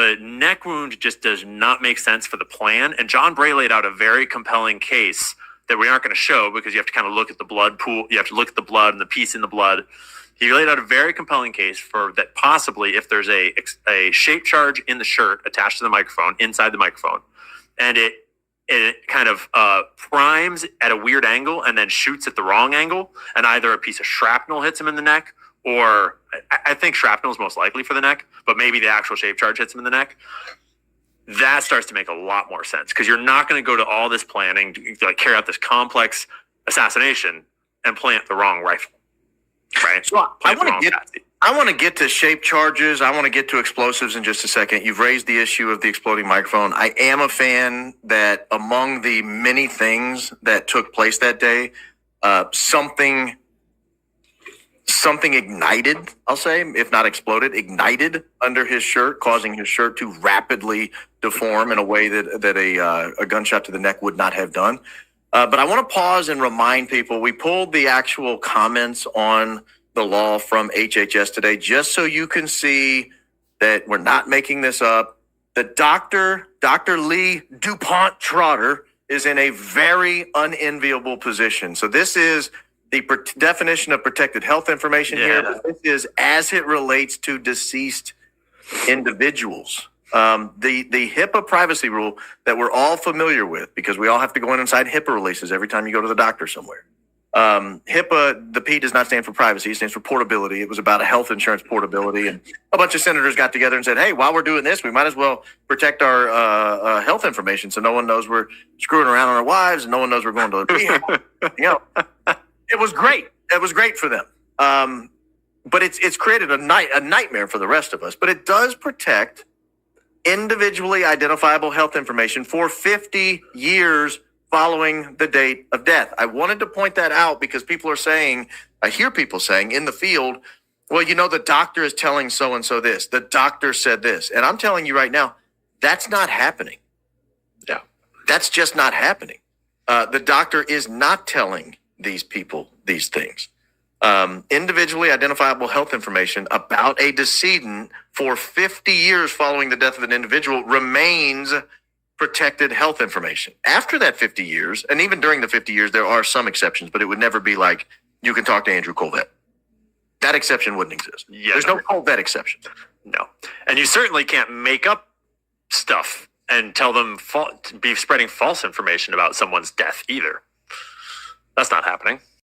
the neck wound just does not make sense for the plan. And John Bray laid out a very compelling case that we aren't going to show because you have to kind of look at the blood pool. You have to look at the blood and the piece in the blood. He laid out a very compelling case for that possibly if there's a shape charge in the shirt attached to the microphone, inside the microphone, and it kind of primes at a weird angle and then shoots at the wrong angle, and either a piece of shrapnel hits him in the neck, or I think shrapnel is most likely for the neck, but maybe the actual shape charge hits him in the neck. That starts to make a lot more sense because you're not going to go to all this planning to like carry out this complex assassination and plant the wrong rifle, right? So I want to get to shape charges. I want to get to explosives in just a second. You've raised the issue of the exploding microphone. I am a fan that among the many things that took place that day, something ignited, I'll say, if not exploded, ignited under his shirt, causing his shirt to rapidly deform in a way that a gunshot to the neck would not have done. But I want to pause and remind people, we pulled the actual comments on the law from HHS today, just so you can see that we're not making this up. The Dr. Lee DuPont Trotter is in a very unenviable position. So this is the definition of protected health information here. But this is as it relates to deceased individuals. The HIPAA privacy rule that we're all familiar with, because we all have to go inside HIPAA releases every time you go to the doctor somewhere. HIPAA, the P does not stand for privacy. It stands for portability. It was about a health insurance portability. And a bunch of senators got together and said, hey, while we're doing this, we might as well protect our health information so no one knows we're screwing around on our wives and no one knows we're going to rehab. It was great. It was great for them. But it's created a nightmare for the rest of us. But it does protect individually identifiable health information for 50 years following the date of death. I wanted to point that out because people are saying, I hear people saying in the field, well, you know, the doctor is telling so-and-so this. The doctor said this. And I'm telling you right now, that's not happening. Yeah. That's just not happening. The doctor is not telling these people these things. Individually identifiable health information about a decedent for 50 years following the death of an individual remains protected health information. After that 50 years, and even during the 50 years, there are some exceptions, but it would never be like, you can talk to Andrew Colvett. That exception wouldn't exist. Yeah, there's no Colvett exception. No. And you certainly can't make up stuff and tell them be spreading false information about someone's death either. That's not happening.